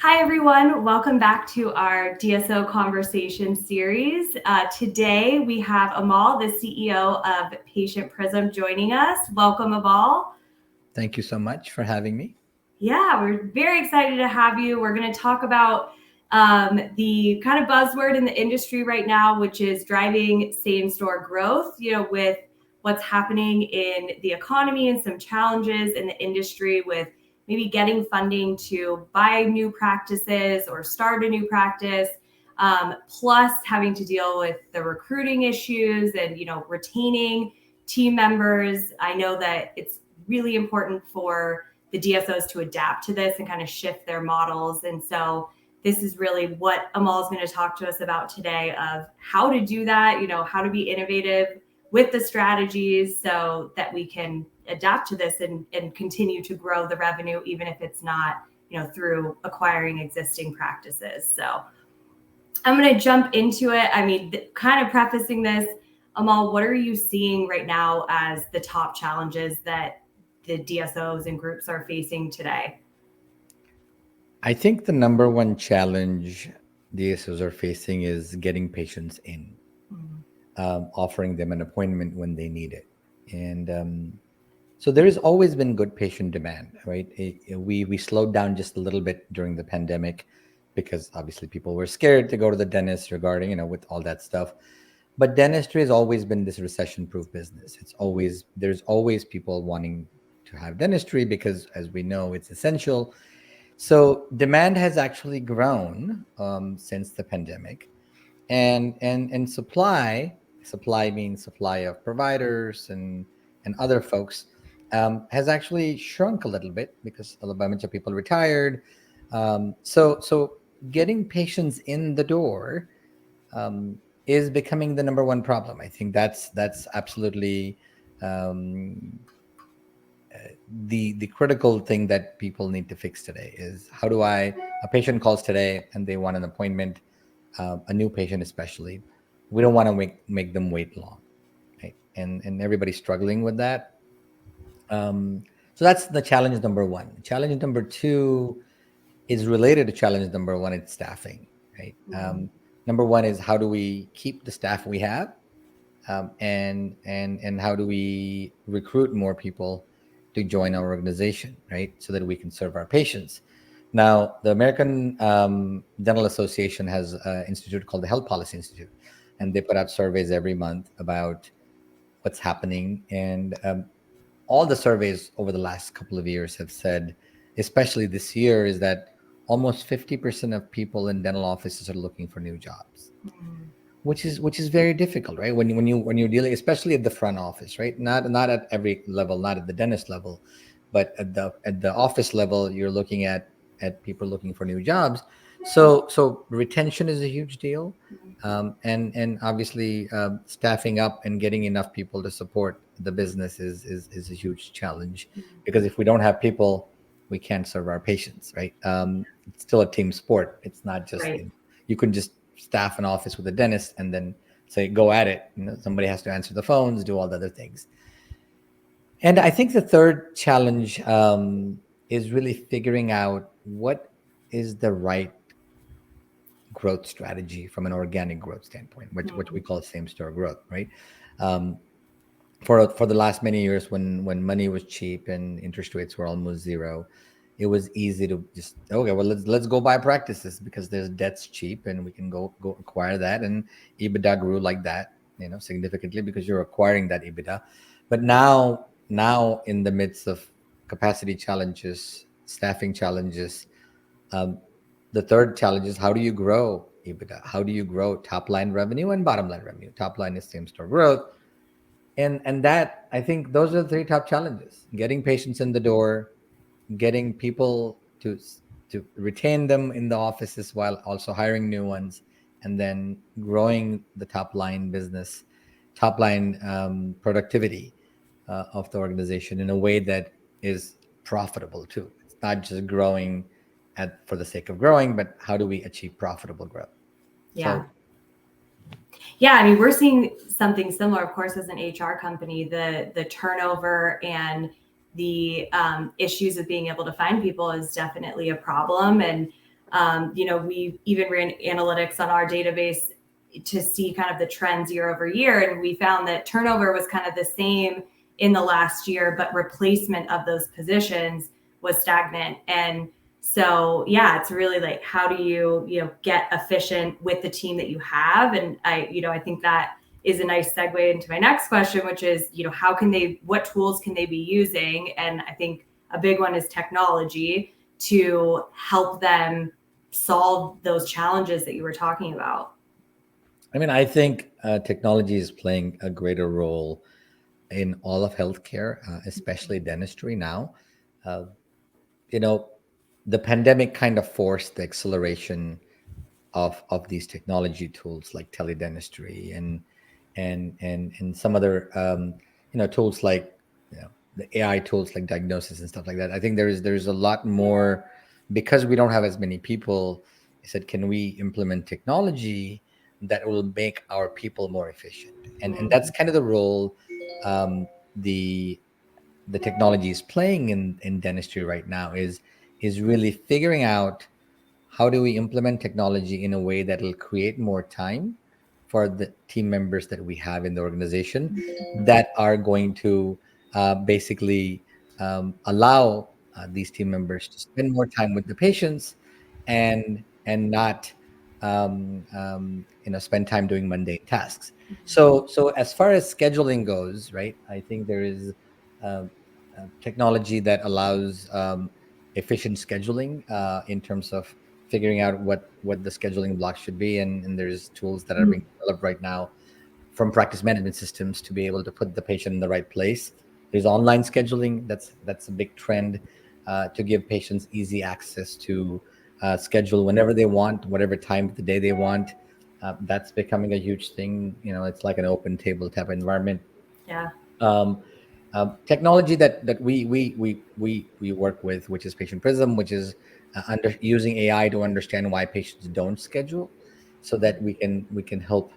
Hi, everyone. Welcome back to our DSO conversation series. Today, we have Amol, the CEO of Patient Prism, joining us. Welcome, Amol. Thank you so much for having me. Yeah, we're very excited to have you. We're going to talk about the kind of buzzword in the industry right now, which is driving same-store growth, with what's happening in the economy and some challenges in the industry with maybe getting funding to buy new practices or start a new practice, plus having to deal with the recruiting issues and, retaining team members. I know that it's really important for the DSOs to adapt to this and kind of shift their models. And so this is really what Amol is going to talk to us about today of how to do that, how to be innovative with the strategies so that we can adapt to this and continue to grow the revenue, even if it's not, through acquiring existing practices. So I'm going to jump into it. I mean, kind of prefacing this, Amol, what are you seeing right now as the top challenges that the DSOs and groups are facing today? I think the number one challenge DSOs are facing is getting patients in, offering them an appointment when they need it. And so there has always been good patient demand, right? We slowed down just a little bit during the pandemic because obviously people were scared to go to the dentist regarding, with all that stuff. But dentistry has always been this recession-proof business. There's always people wanting to have dentistry because, as we know, it's essential. So demand has actually grown since the pandemic, and supply means supply of providers and other folks has actually shrunk a little bit because a bunch of people retired. So getting patients in the door is becoming the number one problem. I think that's absolutely um, the critical thing that people need to fix today is how do I a patient calls today and they want an appointment, a new patient especially, we don't want to make them wait long, right? And everybody's struggling with that. So that's the challenge number one. Challenge number two is related to challenge number one. It's staffing, right? Number one is how do we keep the staff we have, and how do we recruit more people to join our organization, right? So that we can serve our patients. Now, the American Dental Association has an institute called the Health Policy Institute, and they put out surveys every month about what's happening. And all the surveys over the last couple of years have said, especially this year, is that almost 50% of people in dental offices are looking for new jobs, which is very difficult, right? When you're dealing, especially at the front office, right? Not at every level, not at the dentist level, but at the office level, you're looking at people looking for new jobs. So retention is a huge deal, and obviously staffing up and getting enough people to support the business is a huge challenge, because if we don't have people, we can't serve our patients, right? It's still a team sport. It's not just Right. you can just staff an office with a dentist and then say go at it. Somebody has to answer the phones, do all the other things. And I think the third challenge is really figuring out what is the right growth strategy from an organic growth standpoint, which we call same store growth, right? Um, for the last many years, when money was cheap and interest rates were almost zero, it was easy to just, okay, well, let's go buy practices because there's debt's cheap and we can go acquire that, and EBITDA grew like that, significantly because you're acquiring that EBITDA. But now in the midst of capacity challenges, staffing challenges, um, the third challenge is how do you grow EBITDA? How do you grow top line revenue and bottom line revenue? Top line is same store growth, and that, I think those are the three top challenges: getting patients in the door, getting people to retain them in the offices while also hiring new ones, and then growing the top line business, top line productivity of the organization in a way that is profitable too. It's not just growing for the sake of growing, but how do we achieve profitable growth? Yeah. So Yeah, I mean, we're seeing something similar, of course, as an HR company. The turnover and the issues of being able to find people is definitely a problem. And We even ran analytics on our database to see kind of the trends year over year. And we found that turnover was kind of the same in the last year, but replacement of those positions was stagnant. And so, yeah, it's really like, how do you get efficient with the team that you have? And I think that is a nice segue into my next question, which is, what tools can they be using? And I think a big one is technology to help them solve those challenges that you were talking about. I mean, I think technology is playing a greater role in all of healthcare, especially dentistry now. Uh, you know, the pandemic kind of forced the acceleration of these technology tools like teledentistry and some other tools like the AI tools like diagnosis and stuff like that. I think there's a lot more because we don't have as many people. I said, can we implement technology that will make our people more efficient? And that's kind of the role um, the the technology is playing in dentistry right now is really figuring out how do we implement technology in a way that will create more time for the team members that we have in the organization that are going to basically allow these team members to spend more time with the patients and not spend time doing mundane tasks. So as far as scheduling goes, right, I think there is uh, technology that allows efficient scheduling in terms of figuring out what the scheduling blocks should be, and there's tools that are being developed right now from practice management systems to be able to put the patient in the right place. There's online scheduling. That's a big trend to give patients easy access to schedule whenever they want, whatever time of the day they want. That's becoming a huge thing. It's like an open table type environment. Yeah. um, Technology that we work with, which is patient Prism, which is using AI to understand why patients don't schedule, so that we can help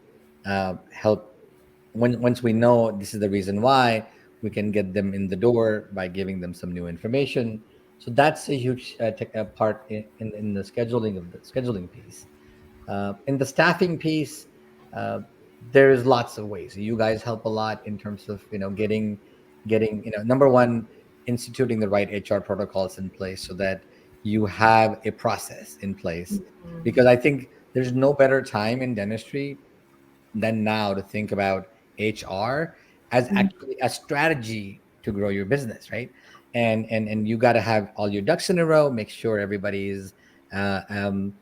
once we know this is the reason why, we can get them in the door by giving them some new information. So that's a huge part in the scheduling piece. In the staffing piece, uh, there's lots of ways. You guys help a lot in terms of getting number one, instituting the right HR protocols in place so that you have a process in place. Because I think there's no better time in dentistry than now to think about HR as actually a strategy to grow your business, right? And you got to have all your ducks in a row. Make sure everybody's, uh, um,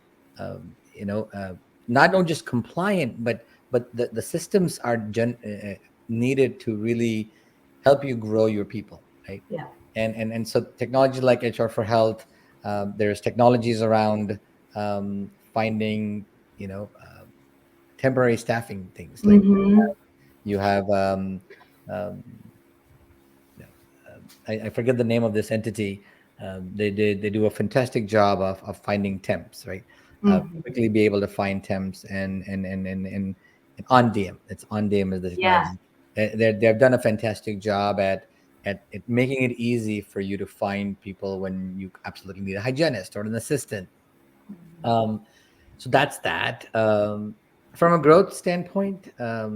you know, not just compliant, but the systems are needed to really help you grow your people, right? Yeah. And so technology like HR for Health, there's technologies around finding, you know. Temporary staffing things like Mm-hmm. you have um, I forget the name of this entity. They do a fantastic job of finding temps, right? Mm-hmm. Quickly be able to find temps and on DM. It's on DM is the Yeah. technology. They've done a fantastic job at making it easy for you to find people when you absolutely need a hygienist or an assistant. Um, so that's that. From a growth standpoint, uh,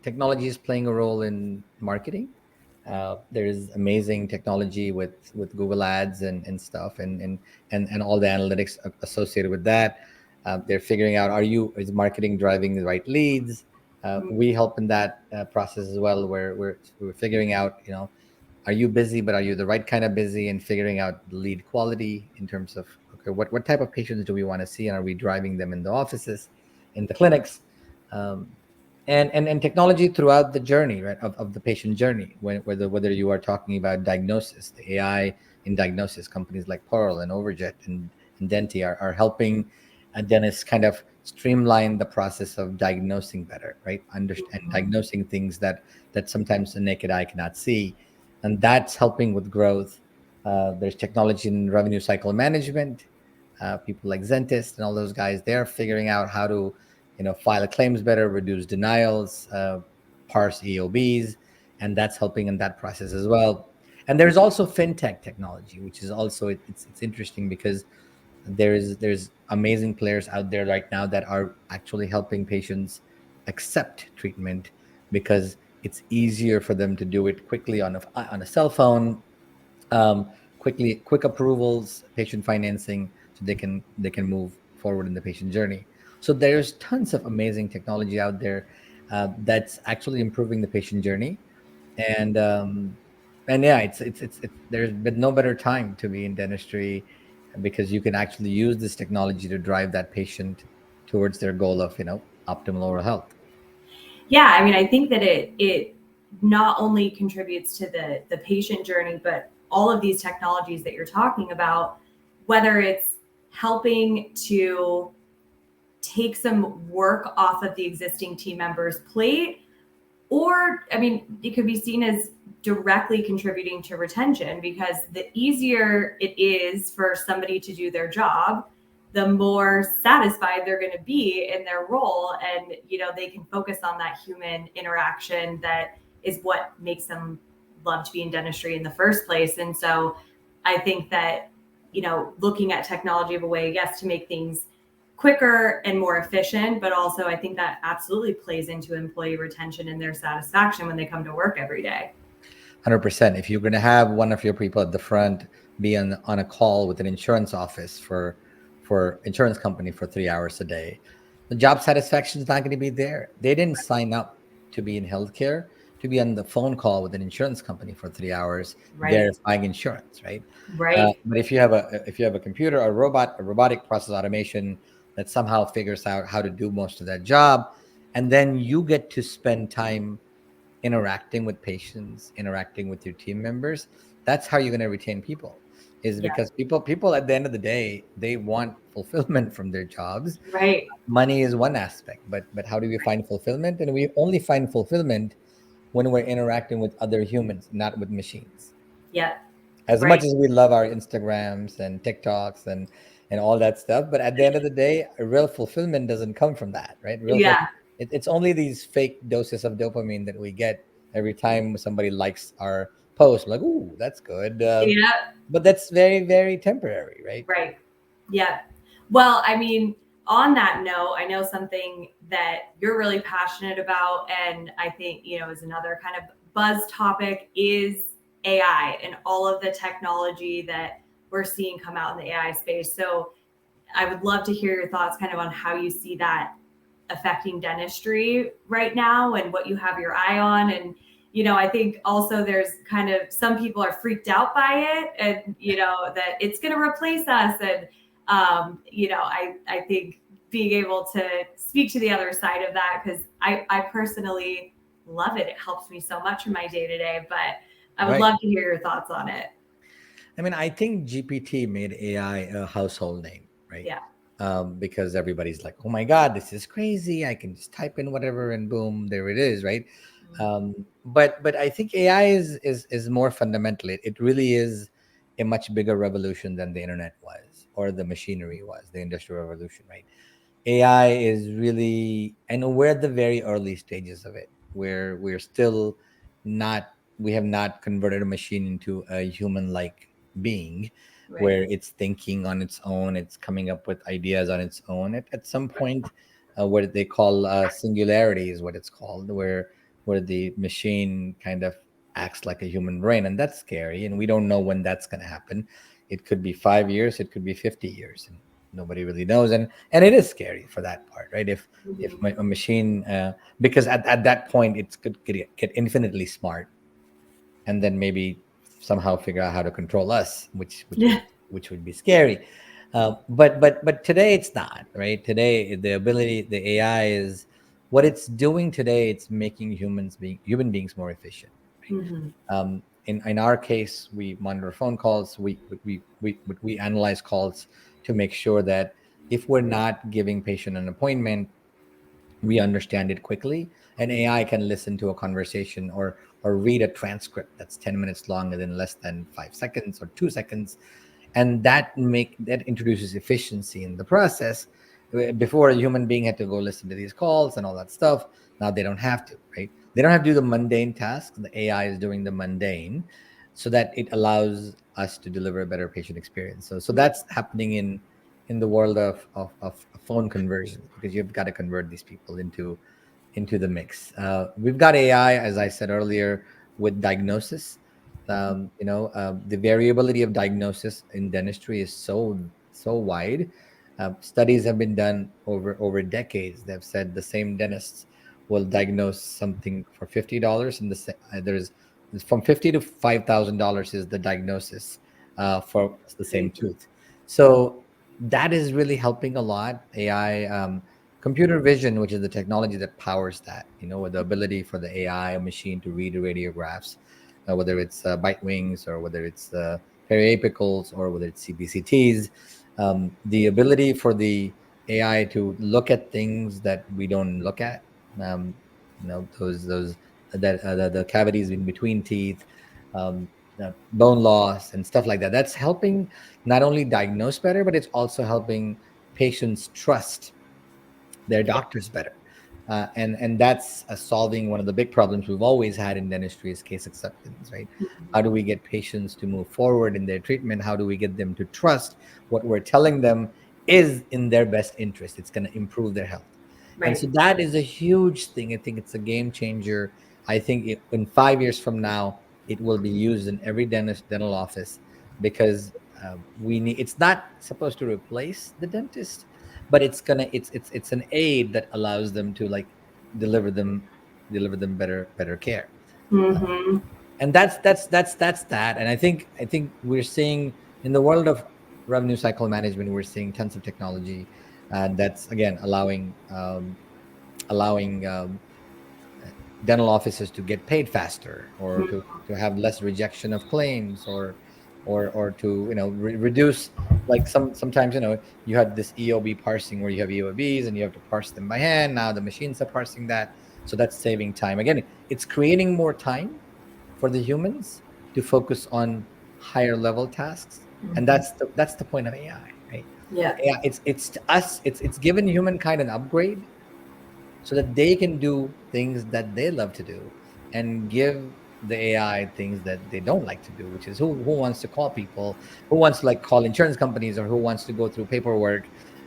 technology is playing a role in marketing. There's amazing technology with Google Ads and stuff, and all the analytics associated with that. They're figuring out, is marketing driving the right leads? We help in that process as well, where we're figuring out, are you busy, but are you the right kind of busy, and figuring out the lead quality in terms of, okay, what type of patients do we want to see, and are we driving them in the offices, in the clinics? um, and technology throughout the journey, right, of the patient journey, whether you are talking about diagnosis, the AI in diagnosis, companies like Pearl and Overjet and Denti are helping dentists kind of streamline the process of diagnosing better, right? Understand diagnosing things that sometimes the naked eye cannot see, and that's helping with growth. There's technology in revenue cycle management. People like Zentist and all those guys, they're figuring out how to, file claims better, reduce denials, parse EOBs, and that's helping in that process as well. And there's also fintech technology, which is also it's interesting because There's amazing players out there right now that are actually helping patients accept treatment because it's easier for them to do it quickly on a cell phone, quick approvals, patient financing, so they can move forward in the patient journey. So there's tons of amazing technology out there that's actually improving the patient journey, and yeah, it's there's been no better time to be in dentistry because you can actually use this technology to drive that patient towards their goal of optimal oral health. Yeah, I mean, I think that it not only contributes to the patient journey, but all of these technologies that you're talking about, whether it's helping to take some work off of the existing team members' plate, or I mean, it could be seen as directly contributing to retention, because the easier it is for somebody to do their job, the more satisfied they're going to be in their role, and they can focus on that human interaction that is what makes them love to be in dentistry in the first place. And so I think that looking at technology of a way, yes, to make things quicker and more efficient, but also I think that absolutely plays into employee retention and their satisfaction when they come to work every day. 100%. If you're going to have one of your people at the front be on a call with an insurance office for insurance company for 3 hours a day, the job satisfaction is not going to be there. They didn't sign up to be in healthcare to be on the phone call with an insurance company for 3 hours Right. verifying insurance, right? Right. But if you have a computer, a robotic process automation that somehow figures out how to do most of that job, and then you get to spend time interacting with patients, interacting with your team members, that's how you're going to retain people. Is Yeah. because people at the end of the day, they want fulfillment from their jobs. Right. Money is one aspect, but how do we find fulfillment? And we only find fulfillment when we're interacting with other humans, not with machines. Yeah. As much Right. as we love our Instagrams and TikToks and all that stuff, but at the end of the day, a real fulfillment doesn't come from that, right? Yeah. It's only these fake doses of dopamine that we get every time somebody likes our post. Like, ooh, that's good, Yeah. but that's very, very temporary, right? Right. Yeah. Well, I mean, on that note, I know something that you're really passionate about, and I think, is another kind of buzz topic, is AI and all of the technology that we're seeing come out in the AI space. So I would love to hear your thoughts kind of on how you see that affecting dentistry right now and what you have your eye on. And I think also there's kind of some people are freaked out by it, and that it's going to replace us. And I think being able to speak to the other side of that, because I personally love it. It helps me so much in my day to day. But I would Right. love to hear your thoughts on it. I mean, I think GPT made AI a household name, right? Yeah. Because everybody's like, "Oh my God, this is crazy! I can just type in whatever, and boom, there it is," right? But I think AI is more fundamental. It really is a much bigger revolution than the internet was, or the machinery was, the industrial revolution, right? AI is really, and we're at the very early stages of it, where we're still not, we have not converted a machine into a human-like being, Right. where it's thinking on its own, it's coming up with ideas on its own. At some point, what they call singularity is what it's called, where the machine kind of acts like a human brain, and that's scary. And we don't know when that's going to happen. It could be 5 years, it could be 50 years, and nobody really knows. And it is scary for that part, right? If Mhm. a machine, because at that point it could get infinitely smart, and then maybe somehow figure out how to control us, Yeah. which would be scary. But today it's not, right? Today the AI is what it's doing today. It's making human beings more efficient, Mhm. right? In our case, we monitor phone calls. We analyze calls to make sure that if we're not giving patient an appointment, we understand it quickly, and AI can listen to a conversation or read a transcript that's 10 minutes long and in less than 5 seconds or 2 seconds. And that introduces efficiency in the process. Before, a human being had to go listen to these calls and all that stuff. Now they don't have to, right? They don't have to do the mundane tasks. The AI is doing the mundane, so that it allows us to deliver a better patient experience. So that's happening in the world of phone conversions, because you've got to convert these people into the mix. We've got AI, as I said earlier, with diagnosis. The variability of diagnosis in dentistry is so wide. Studies have been done over decades. They've said the same dentists will diagnose something for $50, and there's from $50 to $5,000 is the diagnosis for the same tooth. So that is really helping a lot. AI, computer vision, which is the technology that powers that, with the ability for the AI machine to read radiographs, whether it's bite wings or whether it's periapicals or whether it's CBCTs, the ability for the AI to look at things that we don't look at, um, those that the cavities in between teeth, the bone loss and stuff like that. That's helping not only diagnose better, but it's also helping patients trust their doctors better. And that's solving one of the big problems we've always had in dentistry is case acceptance, right? How do we get patients to move forward in their treatment? How do we get them to trust what we're telling them is in their best interest? It's going to improve their health. And Right. so that is a huge thing. I think it's a game changer. I think in 5 years from now, it will be used in every dental office, because we need. It's not supposed to replace the dentist, but it's an aid that allows them to like deliver them deliver them better care. Mm-hmm. And that's that. And I think we're seeing in the world of revenue cycle management, we're seeing tons of technology, and that's again allowing dental offices to get paid faster, or to have less rejection of claims, or to reduce, like sometimes you had this EOB parsing where you have EOBs and you have to parse them by hand. Now the machines are parsing that, so that's saving time. Again, it's creating more time for the humans to focus on higher level tasks, and Mm-hmm. that's the point of AI, right? Yeah. AI, it's to us, it's given humankind an upgrade so that they can do things that they love to do, and give the AI things that they don't like to do, which is who wants to call people, who wants to like call insurance companies, or who wants to go through paperwork,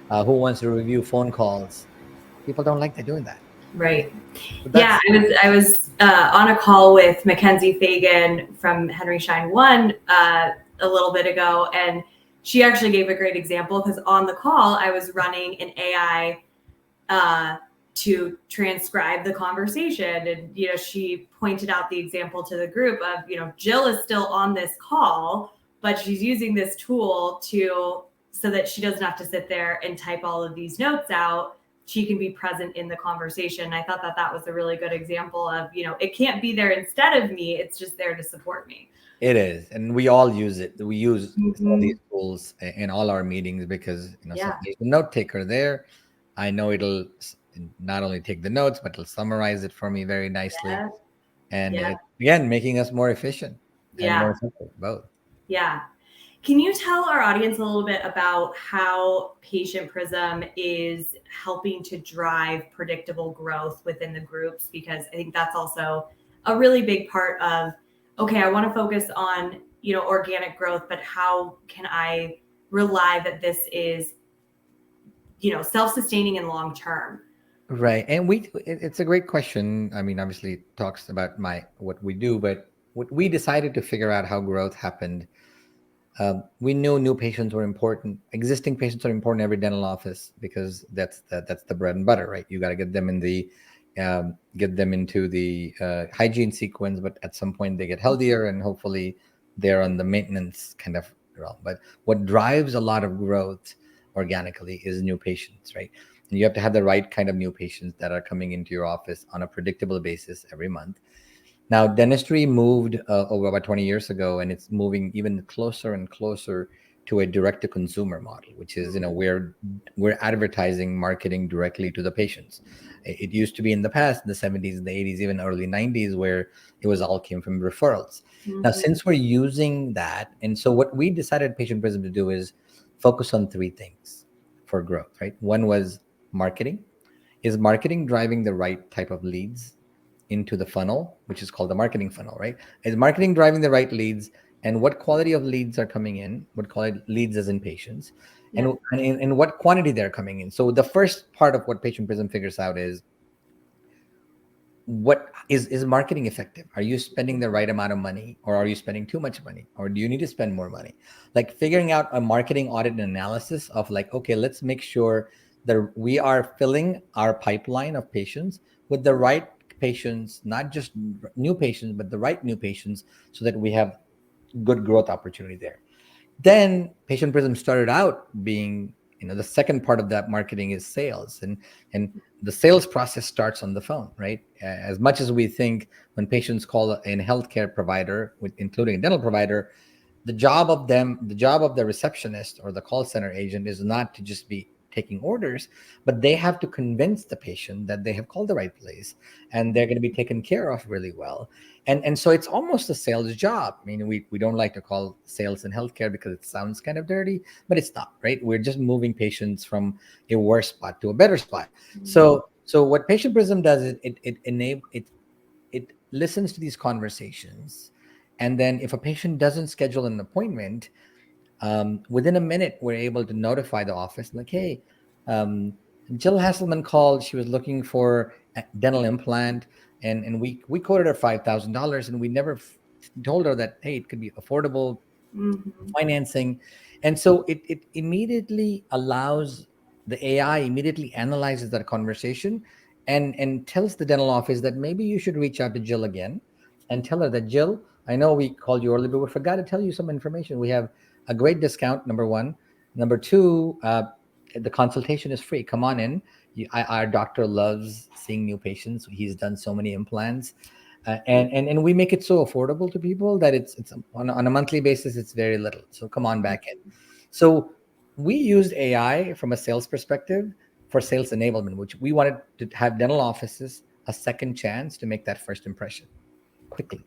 who wants to review phone calls. People don't like doing that. Right. So Yeah, that's I was on a call with Mackenzie Fagan from Henry Schein One a little bit ago, and she actually gave a great example because on the call I was running an AI uh, to transcribe the conversation, and she pointed out the example to the group of Jill is still on this call, but she's using this tool to so that she doesn't have to sit there and type all of these notes out. She can be present in the conversation. I thought that that was a really good example of, it can't be there instead of me. It's just there to support me. it is, and we all use it. We use some of Mm-hmm. these tools in all our meetings, because so Yeah. there's a note taker there. I know it'll not only take the notes, but it'll summarize it for me very nicely, Yeah. and Yeah. it again making us more efficient and more Yeah. effective both. Yeah. Can you tell our audience a little bit about how Patient Prism is helping to drive predictable growth within the groups? Because I think that's also a really big part of, okay, I want to focus on, organic growth, but how can I rely that this is, self-sustaining and long-term? Right. And it's a great question. I mean, obviously it talks about what we do, but what we decided to figure out how growth happened. We knew new patients were important. Existing patients are important in every dental office, because that's the bread and butter, right? You got to get them into the hygiene sequence, but at some point they get healthier, and hopefully they're on the maintenance kind of realm. But what drives a lot of growth organically is new patients, right? And you have to have the right kind of new patients that are coming into your office on a predictable basis every month. Now, dentistry moved over about 20 years ago, and it's moving even closer and closer to a direct-to-consumer model, which is, where we're advertising, marketing directly to the patients. It used to be in the past, in the 70s, the 80s, even early 90s, where it was all came from referrals. Now, Mm-hmm. since we're using that, and so what we decided Patient Prism to do is focus on three things for growth, right? One was marketing. Is marketing driving the right type of leads into the funnel, which is called the marketing funnel, right? Is marketing driving the right leads, and what quality of leads are coming in? What quality leads as in patients? Yeah. and in what quantity they're coming in. So the first part of what Patient Prism figures out is what is marketing effective. Are you spending the right amount of money, or are you spending too much money, or do you need to spend more money? Like figuring out a marketing audit and analysis of like, okay, let's make sure that we are filling our pipeline of patients with the right patients, not just new patients, but the right new patients, so that we have good growth opportunity there. Then Patient Prism started out being, the second part of that marketing is sales, and the sales process starts on the phone, right? As much as we think when patients call a healthcare provider, including a dental provider, the job of the receptionist or the call center agent is not to just be taking orders, but they have to convince the patient that they have called the right place and they're going to be taken care of really well. And so it's almost a sales job. I mean, we don't like to call sales in healthcare because it sounds kind of dirty, but it's not, right? We're just moving patients from a worse spot to a better spot. So what Patient Prism does is it listens to these conversations, and then if a patient doesn't schedule an appointment, within a minute, we're able to notify the office, like, hey, um, Jill Hasselmann called. She was looking for a dental implant, and we quoted her $5,000, and we never told her that, hey, it could be affordable financing. And so it immediately allows the AI immediately analyzes that conversation and tells the dental office that maybe you should reach out to Jill again and tell her that, Jill, I know we called you earlier, but we forgot to tell you some information. We have a great discount, number one. Number two, the consultation is free. Come on in. Our doctor loves seeing new patients. He's done so many implants. And we make it so affordable to people that it's on a monthly basis, it's very little. So come on back in. So we used AI from a sales perspective for sales enablement, which we wanted to have dental offices a second chance to make that first impression quickly.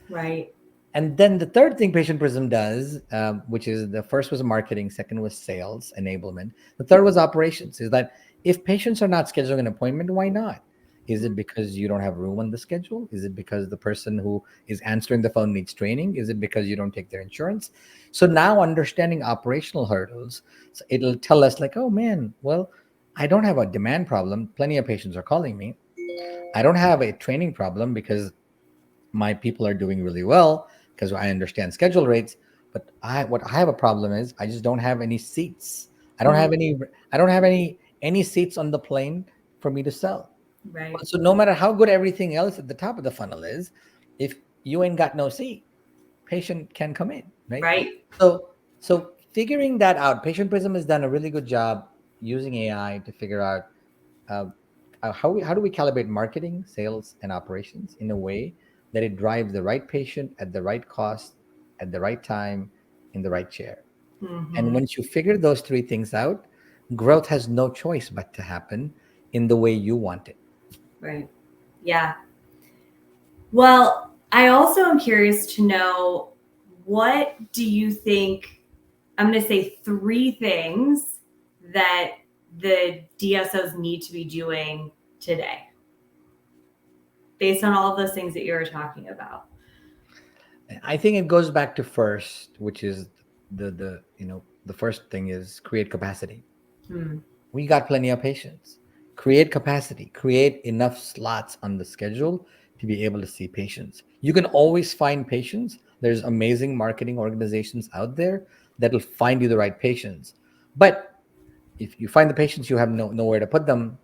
Right. And then the third thing Patient Prism does, which is the first was marketing, second was sales enablement, the third was operations, is that if patients are not scheduling an appointment, why not? Is it because you don't have room on the schedule? Is it because the person who is answering the phone needs training? Is it because you don't take their insurance? So now understanding operational hurdles, so it'll tell us like, oh man, well, I don't have a demand problem. Plenty of patients are calling me. I don't have a training problem because my people are doing really well because I understand schedule rates. But what I have a problem is I just don't have any seats. I don't have any seats on the plane for me to sell. Right. So no matter how good everything else at the top of the funnel is, if you ain't got no seat, patient can come in, right? Right. So figuring that out, Patient Prism has done a really good job using AI to figure out uh, how do we calibrate marketing, sales, and operations in a way that it drives the right patient at the right cost, at the right time, in the right chair. And once you figure those three things out, growth has no choice but to happen in the way you want it. Right. Yeah. Well, I also am curious to know, what do you think? I'm going to say three things that the DSOs need to be doing today based on all of those things that you were talking about. I think it goes back to first, which is the first thing is create capacity. We got plenty of patients. Create capacity, create enough slots on the schedule to be able to see patients. You can always find patients. There's amazing marketing organizations out there that'll find you the right patients. But if you find the patients, you have nowhere to put them,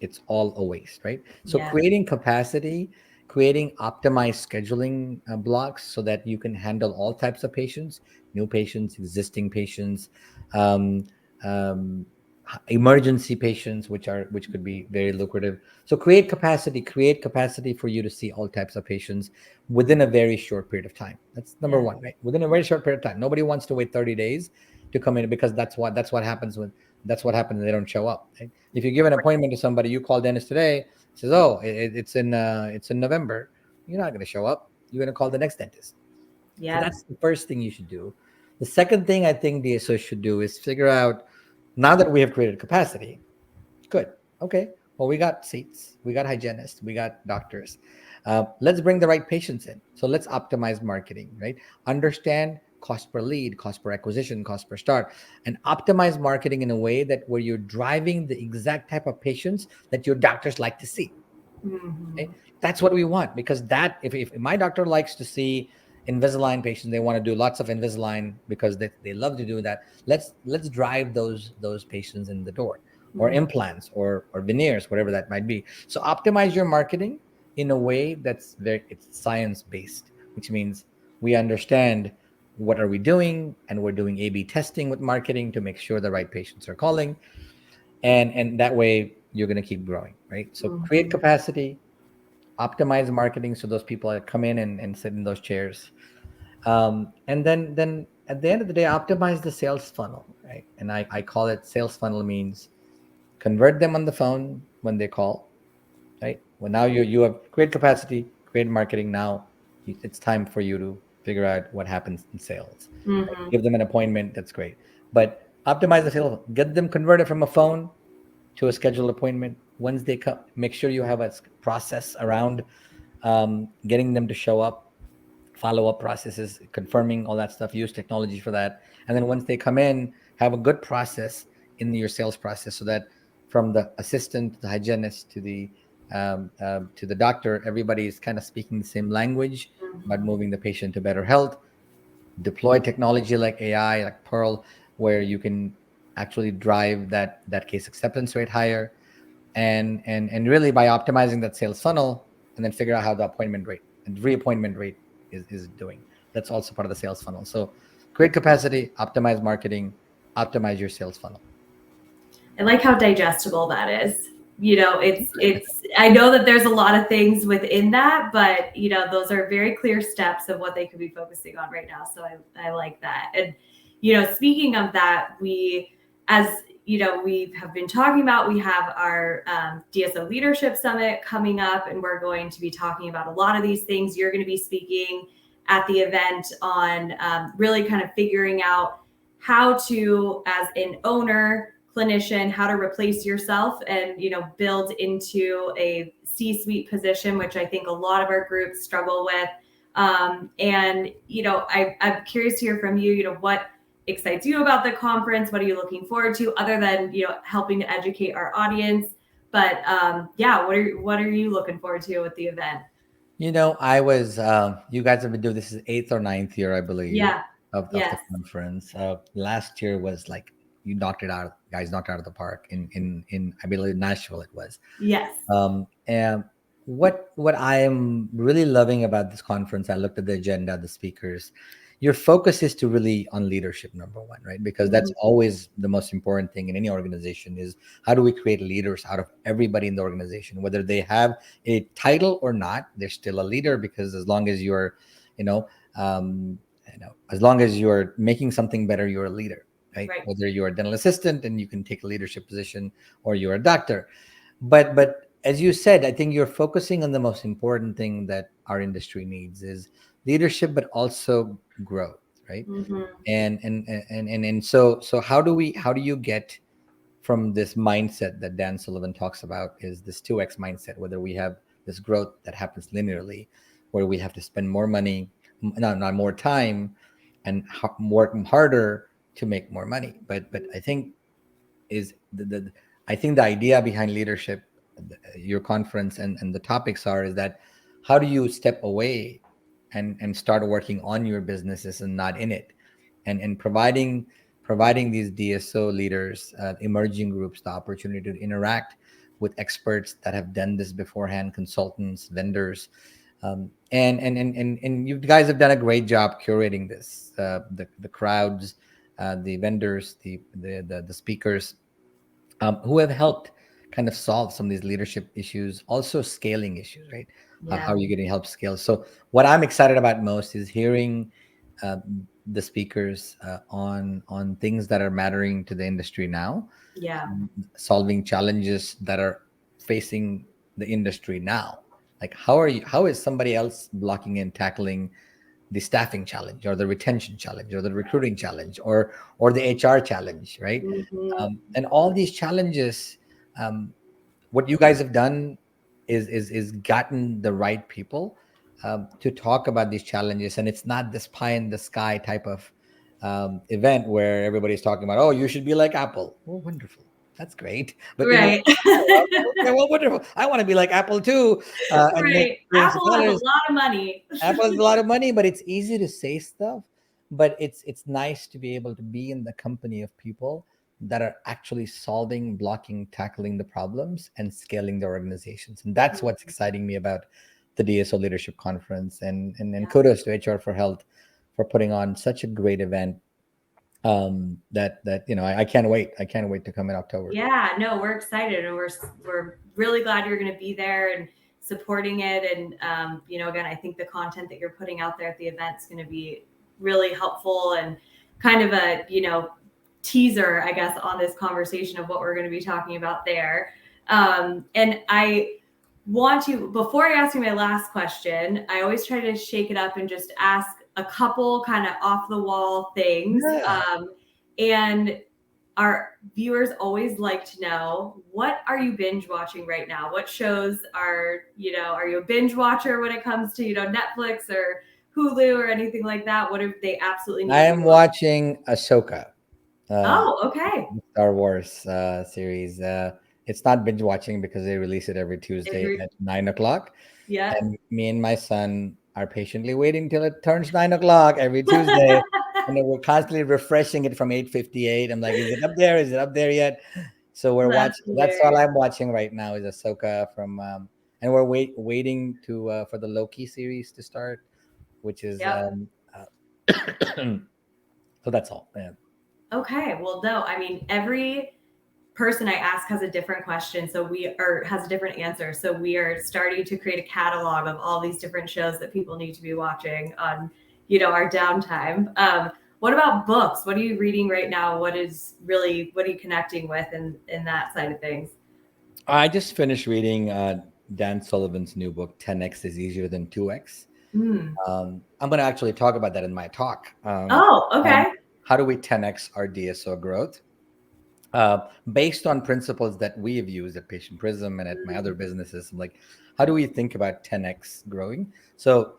it's all a waste, right? So Yeah. creating capacity, creating optimized scheduling blocks so that you can handle all types of patients, new patients, existing patients, um, um, emergency patients, which could be very lucrative. So create capacity for you to see all types of patients within a very short period of time. That's number Yeah. one, right? Within a very short period of time. Nobody wants to wait 30 days to come in, because that's what happens when they don't show up, right? If you give an appointment to somebody, you call Dennis today, says, oh, it's in November, you're not going to show up. You're going to call the next dentist. So Yeah. that's the first thing you should do. The second thing I think DSO should do is figure out, now that we have created capacity, good, okay, well, we got seats, we got hygienists, we got doctors. Let's bring the right patients in. So let's optimize marketing, right? Understand cost per lead, cost per acquisition, cost per start, and optimize marketing in a way that where you're driving the exact type of patients that your doctors like to see. Okay? Mhm. That's what we want, because that if my doctor likes to see Invisalign patients, they want to do lots of Invisalign because they love to do that. Let's drive those patients in the door, or Mhm. implants, or veneers, whatever that might be. So optimize your marketing in a way that's it's science based, which means we understand what are we doing, and we're doing A/B testing with marketing to make sure the right patients are calling, and that way you're going to keep growing, right? So create Mhm. capacity, optimize marketing so those people that come in and sit in those chairs, and then at the end of the day, optimize the sales funnel, right? And I call it sales funnel means convert them on the phone when they call, right? Well, now you have great capacity, great marketing. Now it's time for you to figure out what happens in sales. Right? Mhm. Give them an appointment. That's great, but optimize the sales. Get them converted from a phone to a scheduled appointment. Once they come, make sure you have a process around getting them to show up, follow-up processes, confirming all that stuff. Use technology for that, and then once they come in, have a good process in your sales process, so that from the assistant to the hygienist to the doctor, everybody is kind of speaking the same language about Mhm. moving the patient to better health. Deploy technology like AI, like Pearl, where you can actually drive that case acceptance rate higher, and really by optimizing that sales funnel, and then figure out how the appointment rate and reappointment rate is doing. That's also part of the sales funnel. So create capacity, optimize marketing, optimize your sales funnel. I like how digestible that is. It's I know that there's a lot of things within that, but those are very clear steps of what they could be focusing on right now. So I like that. And speaking of that, as we have been talking about, we have our DSO Leadership Summit coming up, and we're going to be talking about a lot of these things. You're going to be speaking at the event on really kind of figuring out how to, as an owner, clinician, how to replace yourself and build into a C-suite position, which I think a lot of our groups struggle with. And I'm curious to hear from you. What excites you about the conference? What are you looking forward to, other than helping to educate our audience? But yeah, what are you looking forward to with the event? I was you guys have been doing this is eighth or ninth year, I believe, Yeah. of the Yes. conference. Last year was like you knocked it out, guys knocked it out of the park in I believe Nashville it was. Yes. And what I am really loving about this conference, I looked at the agenda, the speakers. Your focus is to really on leadership, number one, right? Because that's Mhm. always the most important thing in any organization is how do we create leaders out of everybody in the organization, whether they have a title or not, they're still a leader because as long as you're, you know, um, as long as you're making something better, you're a leader, right? Right. Whether you're a dental assistant and you can take a leadership position, or you're a doctor, but as you said, I think you're focusing on the most important thing that our industry needs is leadership, but also growth, right? Mhm. And so how do you get from this mindset that Dan Sullivan talks about, is this 2x mindset, whether we have this growth that happens linearly, where we have to spend more money, not more time, and work harder to make more money. But I think is the I think the idea behind leadership, your conference and the topics are is that how do you step away and start working on your businesses and not in it, and providing these DSO leaders, emerging groups, the opportunity to interact with experts that have done this beforehand, consultants, vendors, and you guys have done a great job curating this, the crowds, the vendors, the speakers, who have helped kind of solve some of these leadership issues, also scaling issues, right? How Yeah. are you getting help scale? So what I'm excited about most is hearing uh, the speakers on things that are mattering to the industry now, Yeah. solving challenges that are facing the industry now. Like how is somebody else blocking and tackling the staffing challenge, or the retention challenge, or the recruiting challenge, or the HR challenge, right? Mhm. And all these challenges, um, what you guys have done is gotten the right people to talk about these challenges. And it's not this pie in the sky type of event where everybody's talking about, oh, you should be like Apple. Oh, wonderful. That's great. But Right. okay, well, wonderful. I want to be like Apple too, and make Right. billions of Apple has a dollars. lot of money. Apple has a lot of money, but it's easy to say stuff. But it's nice to be able to be in the company of people that are actually solving, blocking, tackling the problems, and scaling their organizations. And that's what's exciting me about the DSO Leadership Conference. And Yeah. kudos to HR for Health for putting on such a great event. That I can't wait. I can't wait to come in October. Yeah, no, we're excited, and we're really glad you're going to be there and supporting it. And again, I think the content that you're putting out there at the event is going to be really helpful and kind of a teaser, I guess, on this conversation of what we're going to be talking about there. And I want to, before I ask you my last question, I always try to shake it up and just ask a couple kind of off the wall things. Yeah. And our viewers always like to know, what are you binge watching right now? What shows are you a binge watcher when it comes to, Netflix or Hulu or anything like that? What if they absolutely need I to am be watching? watching Ahsoka. Oh, okay. Star Wars series. It's not binge watching because they release it every Tuesday Every, at 9 o'clock. yeah. And me and my son are patiently waiting till it turns 9 o'clock every Tuesday. And then we're constantly refreshing it from 8:58. I'm like, is it up there? Is it up there yet? So we're That's watching. That's all hilarious. I'm watching right now is Ahsoka from, and we're waiting to for the Loki series to start, which is Yep. so that's all. Yeah. Okay. Well, no, I mean, every person I ask has a different question. So has a different answer. So we are starting to create a catalog of all these different shows that people need to be watching on, our downtime. What about books? What are you reading right now? What are you connecting with in that side of things? I just finished reading Dan Sullivan's new book, 10x is easier than 2x. Mm. I'm going to actually talk about that in my talk. Oh, okay. How do we 10x our DSO growth? Based on principles that we have used at Patient Prism and at my other businesses. I'm like, how do we think about 10x growing? So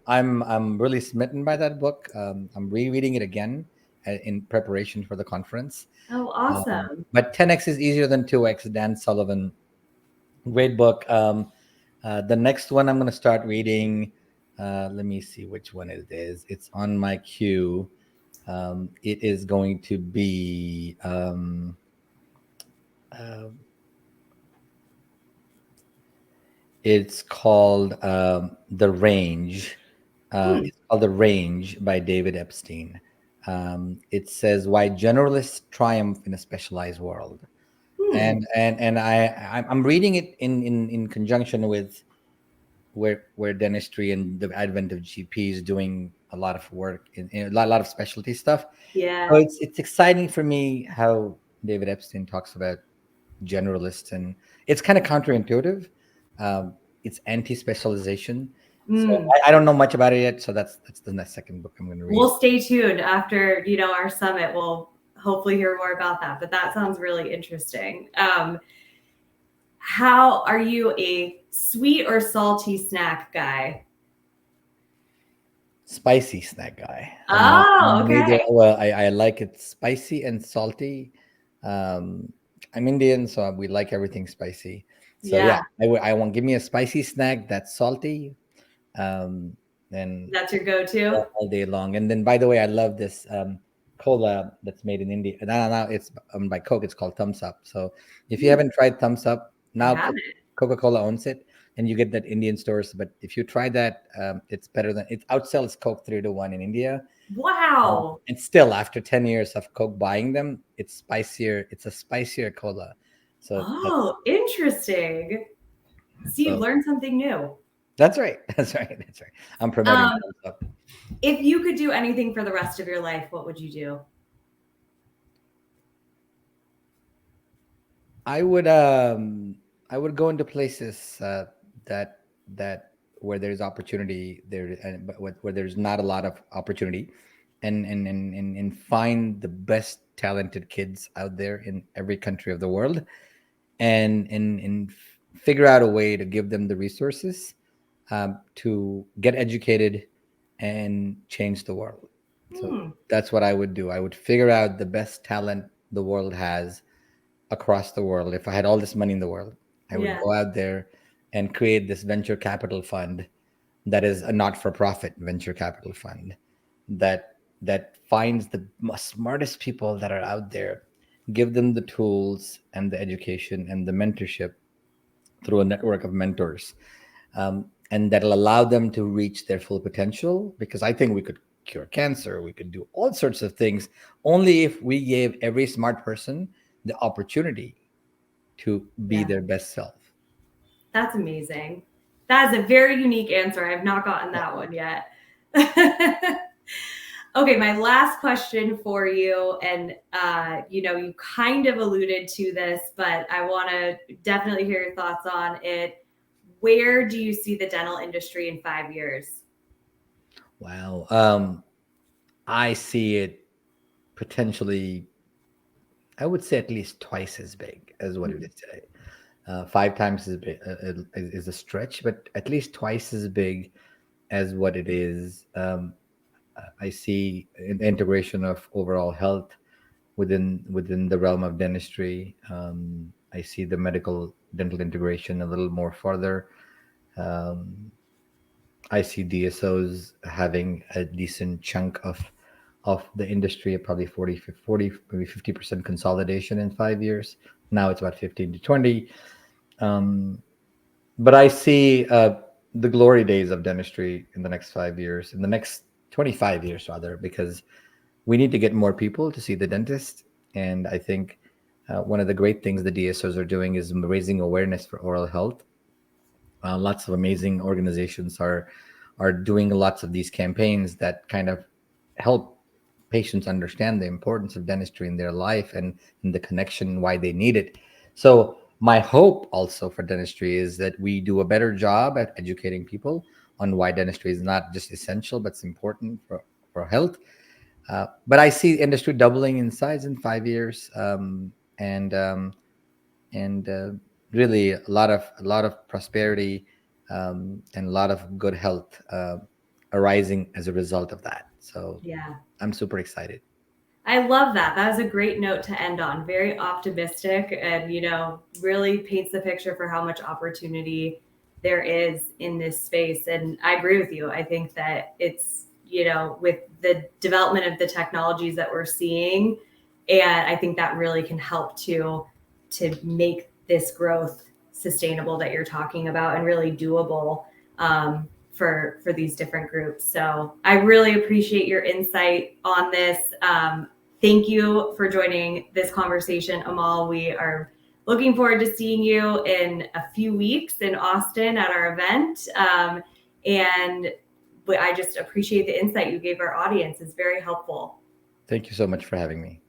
I'm really smitten by that book. I'm rereading it again in preparation for the conference. Oh, awesome. But 10x is easier than 2x. Dan Sullivan, great book. The next one I'm going to start reading. Let me see which one it is. It's on my queue. It is going to be. It's called The Range. It's called The Range by David Epstein. It says why generalists triumph in a specialized world. And I'm reading it in conjunction with where dentistry and the advent of GPs doing a lot of work in a lot of specialty stuff. Yeah. So it's exciting for me how David Epstein talks about generalists, and it's kind of counterintuitive. It's anti-specialization. So I don't know much about it yet. So that's the next second book I'm going to read. We'll stay tuned after our summit. We'll hopefully hear more about that. But that sounds really interesting. How are you, a sweet or salty snack guy? Spicy snack guy. Oh, okay. Well, I like it spicy and salty. I'm Indian, so we like everything spicy. So yeah, I want give me a spicy snack that's salty, and That's your go-to? all day long. And then, by the way, I love this cola that's made in India. Now it's by Coke. It's called Thumbs Up. So if you haven't tried Thumbs Up, now Coca-Cola owns it, and you get that Indian stores. But if you try that, it's better than it outsells Coke 3-1 in India. Wow. And still, after 10 years of Coke buying them, it's spicier. It's a spicier cola. So interesting. See, you've learned something new. That's right. That's right. That's right. I'm promoting Thumbs Up. If you could do anything for the rest of your life, what would you do? I would go into places that where there's opportunity there, but where there's not a lot of opportunity, and find the best talented kids out there in every country of the world, and figure out a way to give them the resources, to get educated and change the world. So Hmm. that's what I would do. I would figure out the best talent the world has across the world. If I had all this money in the world, I would Yeah. go out there and create this venture capital fund that is a not-for-profit venture capital fund that finds the smartest people that are out there, give them the tools and the education and the mentorship through a network of mentors, and that'll allow them to reach their full potential. Because I think we could cure cancer, we could do all sorts of things only if we gave every smart person the opportunity to be Yeah. their best self. That's amazing. That is a very unique answer. I have not gotten Yeah. that one yet. Okay, my last question for you, and you kind of alluded to this, but I want to definitely hear your thoughts on it. Where do you see the dental industry in 5 years? Wow. I see it potentially, I would say at least twice as big as what it Mhm. is today. 5 times as big is a stretch, but at least twice as big as what it is. I see an integration of overall health within the realm of dentistry. I see the medical dental integration a little more further. Um, I see DSOs having a decent chunk of the industry, probably 40, maybe 50% consolidation in 5 years. Now it's about 15 to 20. Um, but I see the glory days of dentistry in the next 5 years, in the next 25 years rather, because we need to get more people to see the dentist. And I think one of the great things the DSOs are doing is raising awareness for oral health. Lots of amazing organizations are doing lots of these campaigns that kind of help patients understand the importance of dentistry in their life and the connection why they need it. So my hope also for dentistry is that we do a better job at educating people on why dentistry is not just essential but it's important for health. But I see industry doubling in size in 5 years, and and really a lot of prosperity, and a lot of good health arising as a result of that. So Yeah. I'm super excited. I love that. That was a great note to end on. Very optimistic and, really paints the picture for how much opportunity there is in this space. And I agree with you. I think that it's, with the development of the technologies that we're seeing, and I think that really can help to make this growth sustainable that you're talking about and really doable, for these different groups. So I really appreciate your insight on this. Thank you for joining this conversation, Amol. We are looking forward to seeing you in a few weeks in Austin at our event. And I just appreciate the insight you gave our audience. It's very helpful. Thank you so much for having me.